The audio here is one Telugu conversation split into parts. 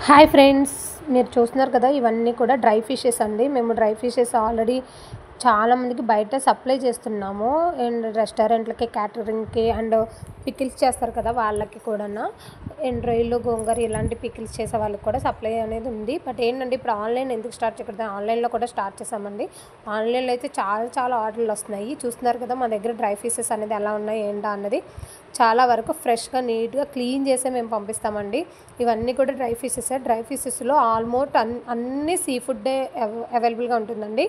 హాయ్ ఫ్రెండ్స్, మీరు చూస్తున్నారు కదా, ఇవన్నీ కూడా డ్రై ఫిషెస్ అండి. మేము డ్రై ఫిషెస్ ఆల్రెడీ చాలామందికి బయట సప్లై చేస్తున్నాము. అండ్ రెస్టారెంట్లకి, క్యాటరింగ్కి అండ్ పికిల్స్ చేస్తారు కదా వాళ్ళకి కూడా. అండ్ రొయ్యలు, గోంగూర ఇలాంటి పికిల్స్ చేసే వాళ్ళకి కూడా సప్లై అనేది ఉంది. బట్ ఏంటంటే ఇప్పుడు ఆన్లైన్ ఎందుకు స్టార్ట్ చేయకూడదు, ఆన్లైన్లో కూడా స్టార్ట్ చేసామండి. ఆన్లైన్లో అయితే చాలా ఆర్డర్లు వస్తున్నాయి. చూస్తున్నారు కదా మా దగ్గర డ్రై ఫిషెస్ అనేది ఎలా ఉన్నాయి ఏంటా అన్నది. చాలా వరకు ఫ్రెష్గా, నీట్గా క్లీన్ చేసే మేము పంపిస్తామండి. ఇవన్నీ కూడా డ్రై ఫిషెస్. డ్రై ఫిషెస్లో ఆల్మోస్ట్ అన్ని సీ ఫుడ్డే అవైలబుల్గా ఉంటుందండి.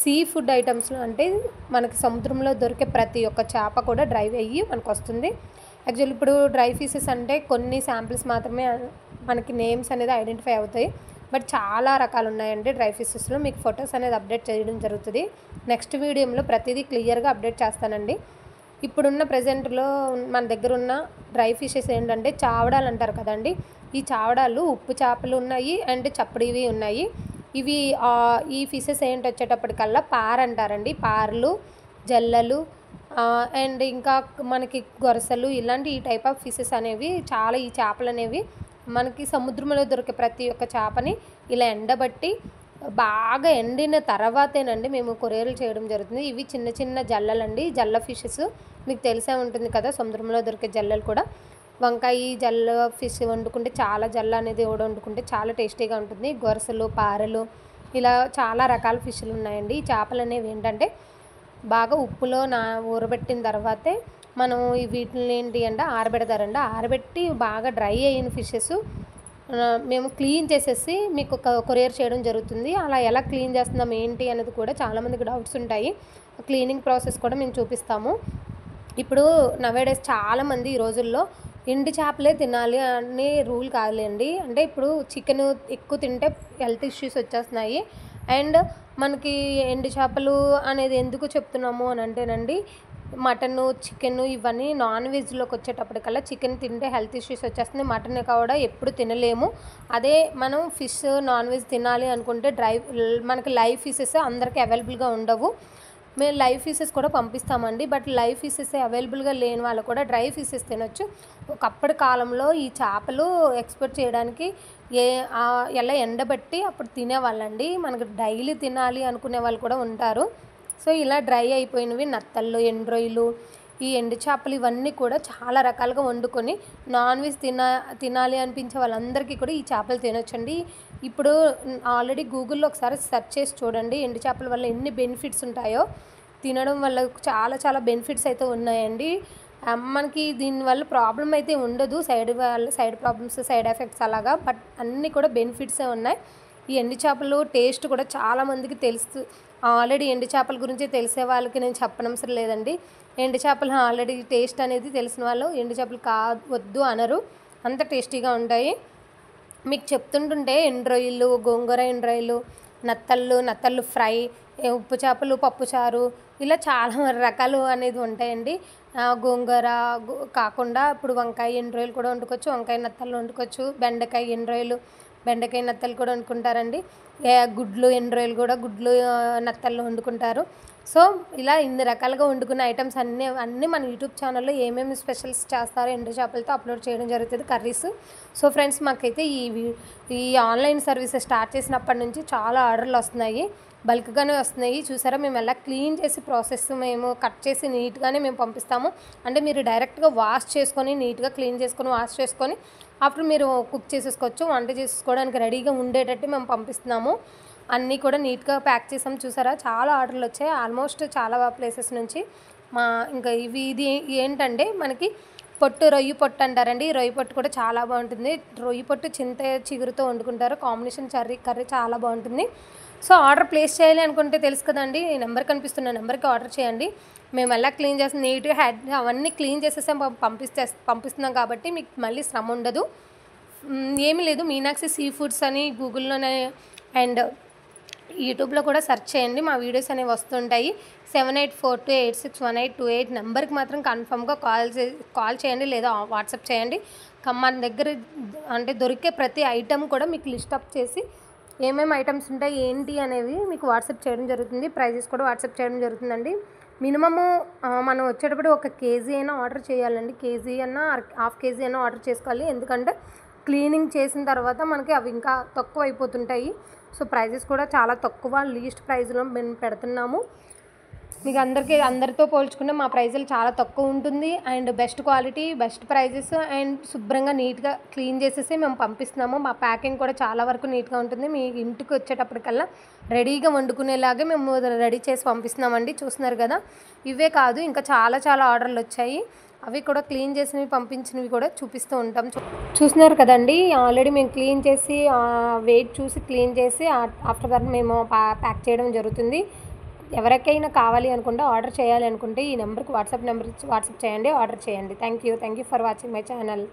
సీ ఫుడ్ ఐటమ్స్లో అంటే మనకి సముద్రంలో దొరికే ప్రతి ఒక్క చేప కూడా డ్రై అయ్యి మనకు వస్తుంది. యాక్చువల్లీ ఇప్పుడు డ్రై ఫిషెస్ అంటే కొన్ని శాంపిల్స్ మాత్రమే మనకి నేమ్స్ అనేది ఐడెంటిఫై అవుతాయి. బట్ చాలా రకాలు ఉన్నాయండి డ్రై ఫిషెస్లో. మీకు ఫొటోస్ అనేది అప్డేట్ చేయడం జరుగుతుంది. నెక్స్ట్ వీడియోలో ప్రతిదీ క్లియర్గా అప్డేట్ చేస్తానండి. ఇప్పుడున్న ప్రజెంట్లో మన దగ్గర ఉన్న డ్రై ఫిషెస్ ఏంటంటే చావడాలు అంటారు కదండి. ఈ చావడాలు ఉప్పు చేపలు ఉన్నాయి అండ్ చప్పడివి ఉన్నాయి. ఇవి ఈ ఫిషెస్ ఏంటి వచ్చేటప్పటికల్లా పార అంటారండి. పారలు, జల్లలు అండ్ ఇంకా మనకి గొరసలు ఇలాంటి ఈ టైప్ ఆఫ్ ఫిషెస్ అనేవి చాలా. ఈ చేపలు అనేవి మనకి సముద్రంలో దొరికే ప్రతి ఒక్క చేపని ఇలా ఎండబట్టి బాగా ఎండిన తర్వాతేనండి మేము కొరియర్లు చేయడం జరుగుతుంది. ఇవి చిన్న చిన్న జల్లలండి, జల్ల ఫిషెస్. మీకు తెలిసే ఉంటుంది కదా సముద్రంలో దొరికే జల్లలు కూడా. వంకాయ జల్ల ఫిష్ వండుకుంటే చాలా, జల్ల అనేది వండుకుంటే చాలా టేస్టీగా ఉంటుంది. గొరసలు, పారలు ఇలా చాలా రకాల ఫిష్లు ఉన్నాయండి. ఈ చేపలు అనేవి ఏంటంటే బాగా ఉప్పులో ఊరబెట్టిన తర్వాతే మనం వీటిని ఏంటి అంటే ఆరబెడతారండి. ఆరబెట్టి బాగా డ్రై అయిన ఫిషెస్ మేము క్లీన్ చేసేసి మీకు కొరియర్ చేయడం జరుగుతుంది. అలా ఎలా క్లీన్ చేస్తున్నాం ఏంటి అనేది కూడా చాలామందికి డౌట్స్ ఉంటాయి. క్లీనింగ్ ప్రాసెస్ కూడా మేము చూపిస్తాము. ఇప్పుడు నవేడేస్ చాలామంది ఈ రోజుల్లో ఎండు చేపలే తినాలి అనే రూల్ కాదులేండి. అంటే ఇప్పుడు చికెన్ ఎక్కువ తింటే హెల్త్ ఇష్యూస్ వచ్చేస్తున్నాయి. అండ్ మనకి ఎండు చేపలు అనేది ఎందుకు చెప్తున్నాము అని అంటేనండి, మటను, చికెన్ ఇవన్నీ నాన్ వెజ్లోకి వచ్చేటప్పటికల్లా చికెన్ తింటే హెల్త్ ఇష్యూస్ వచ్చేస్తుంది. మటన్ కూడా ఎప్పుడు తినలేము. అదే మనం ఫిష్, నాన్ వెజ్ తినాలి అనుకుంటే మనకి లైవ్ ఫిషెస్ అందరికీ అవైలబుల్గా ఉండవు. మేము లైవ్ ఫిషెస్ కూడా పంపిస్తామండి. బట్ లైవ్ ఫిషెస్ అవైలబుల్గా లేని వాళ్ళు కూడా డ్రై ఫిషెస్ తినొచ్చు. ఒకప్పటి కాలంలో ఈ చేపలు ఎక్స్పోర్ట్ చేయడానికి ఎలా ఎండబెట్టి అప్పుడు తినేవాళ్ళండి. మనకు డైలీ తినాలి అనుకునే వాళ్ళు కూడా ఉంటారు. సో ఇలా డ్రై అయిపోయినవి నత్తళ్ళు, ఎండ్రొయ్యలు, ఈ ఎండు చేపలు ఇవన్నీ కూడా చాలా రకాలుగా వండుకొని నాన్ వెజ్ తినాలి అనిపించే వాళ్ళందరికీ కూడా ఈ చేపలు తినొచ్చండి. ఇప్పుడు ఆల్రెడీ గూగుల్లో ఒకసారి సెర్చ్ చేసి చూడండి, ఎండు చేపల వల్ల ఎన్ని బెనిఫిట్స్ ఉంటాయో. తినడం వల్ల చాలా బెనిఫిట్స్ అయితే ఉన్నాయండి. మనకి దీనివల్ల ప్రాబ్లం అయితే ఉండదు, సైడ్ ప్రాబ్లమ్స్, సైడ్ ఎఫెక్ట్స్ అలాగా. బట్ అన్నీ కూడా బెనిఫిట్సే ఉన్నాయి. ఈ ఎండు చేపలు టేస్ట్ కూడా చాలామందికి తెలుసు. ఆల్రెడీ ఎండు చేపల గురించి తెలిసే వాళ్ళకి నేను చెప్పనవసరం లేదండి. ఎండు చేపలు ఆల్రెడీ టేస్ట్ అనేది తెలిసిన వాళ్ళు ఎండు చేపలు వద్దు అనరు, అంత టేస్టీగా ఉంటాయి. మీకు చెప్తుంటుంటే ఎండ్రొయ్యలు, గోంగూర ఎండ్రొయ్యలు, నత్తళ్ళు ఫ్రై, ఉప్పు చేపలు, పప్పుచారు ఇలా చాలా రకాలు అనేది ఉంటాయండి. గోంగూర కాకుండా ఇప్పుడు వంకాయ ఎండ్రొయ్యలు కూడా వండుకోవచ్చు, వంకాయ నత్తళ్ళు వండుకోవచ్చు, బెండకాయ ఎండ్రొయ్యలు, బెండకాయ నత్తలు కూడా వండుకుంటారండి. గుడ్లు ఎండ్రొయ్యలు కూడా, గుడ్లు నత్తళ్ళు వండుకుంటారు. సో ఇలా ఇన్ని రకాలుగా వండుకునే ఐటమ్స్ అన్నీ మన యూట్యూబ్ ఛానల్లో ఏమేమి స్పెషల్స్ చేస్తారో ఎండు చేపలతో అప్లోడ్ చేయడం జరుగుతుంది, కర్రీస్. సో ఫ్రెండ్స్, మాకైతే ఈ ఆన్లైన్ సర్వీసెస్ స్టార్ట్ చేసినప్పటి నుంచి చాలా ఆర్డర్లు వస్తున్నాయి, బల్క్గానే వస్తున్నాయి. చూసారా మేము ఎలా క్లీన్ చేసి ప్రాసెస్ మేము కట్ చేసి నీట్గానే మేము పంపిస్తాము. అంటే మీరు డైరెక్ట్గా వాష్ చేసుకొని, నీట్గా క్లీన్ చేసుకొని వాష్ చేసుకొని అప్పుడు మీరు కుక్ చేసేసుకోవచ్చు. వంట చేసుకోవడానికి రెడీగా ఉండేటట్టు మేము పంపిస్తున్నాము. అన్నీ కూడా నీట్గా ప్యాక్ చేసాము. చూసారా చాలా ఆర్డర్లు వచ్చాయి ఆల్మోస్ట్ చాలా ప్లేసెస్ నుంచి. ఇంకా ఇది ఏంటంటే మనకి రొయ్యి పొట్టు అంటారండి. రొయ్యి పొట్టు కూడా చాలా బాగుంటుంది. రొయ్యి పొట్టు చింత చిగురుతో వండుకుంటారు. కాంబినేషన్ కర్రీ చాలా బాగుంటుంది. సో ఆర్డర్ ప్లేస్ చేయాలి అనుకుంటే తెలుసు కదండి, నెంబర్ కనిపిస్తున్న నెంబర్కి ఆర్డర్ చేయండి. మేము ఎలా క్లీన్ చేస్తాం, నీట్గా అవన్నీ క్లీన్ చేసేసాం పంపిస్తున్నాం కాబట్టి మీకు మళ్ళీ శ్రమ ఉండదు. ఏమీ లేదు, మీనాక్షి సీ ఫుడ్స్ అని గూగుల్లోనే అండ్ యూట్యూబ్లో కూడా సెర్చ్ చేయండి, మా వీడియోస్ అనేవి వస్తుంటాయి. 7842861828 నెంబర్కి మాత్రం కన్ఫర్మ్గా కాల్ చేయండి లేదా వాట్సాప్ చేయండి. మన దగ్గర అంటే దొరికే ప్రతి ఐటెం కూడా మీకు లిస్టప్ చేసి ఏమేమి ఐటమ్స్ ఉంటాయి ఏంటి అనేవి మీకు వాట్సాప్ చేయడం జరుగుతుంది. ప్రైజెస్ కూడా వాట్సాప్ చేయడం జరుగుతుందండి. మినిమము మనం వచ్చేటప్పుడు 1 కేజీ అయినా ఆర్డర్ చేయాలండి. కేజీ అన్నా హాఫ్ కేజీ అయినా ఆర్డర్ చేసుకోవాలి. ఎందుకంటే క్లీనింగ్ చేసిన తర్వాత మనకి అవి ఇంకా తక్కువ అయిపోతుంటాయి. సో ప్రైజెస్ కూడా చాలా తక్కువ, లీస్ట్ ప్రైస్లో మేము పెడుతున్నాము. మీకు అందరితో పోల్చుకుంటే మా ప్రైజులు చాలా తక్కువ ఉంటుంది. And best quality, best prices, and శుభ్రంగా నీట్గా క్లీన్ చేసేసి మేము పంపిస్తున్నాము. మా ప్యాకింగ్ కూడా చాలా వరకు నీట్గా ఉంటుంది. మీ ఇంటికి వచ్చేటప్పటికల్లా రెడీగా వండుకునేలాగే మేము రెడీ చేసి పంపిస్తున్నామండి. చూస్తున్నారు కదా, ఇవే కాదు ఇంకా చాలా ఆర్డర్లు వచ్చాయి. అవి కూడా క్లీన్ చేసినవి పంపించినవి కూడా చూపిస్తూ ఉంటాం. చూస్తున్నారు కదండి, ఆల్రెడీ మేము క్లీన్ చేసి వెయిట్ చూసి క్లీన్ చేసి ఆఫ్టర్ దట్ మేము ప్యాక్ చేయడం జరుగుతుంది. ఎవరికైనా కావాలి అనుకుంటే, ఆర్డర్ చేయాలి అనుకుంటే ఈ నెంబర్కి వాట్సాప్ చేయండి, ఆర్డర్ చేయండి. Thank you for watching my channel.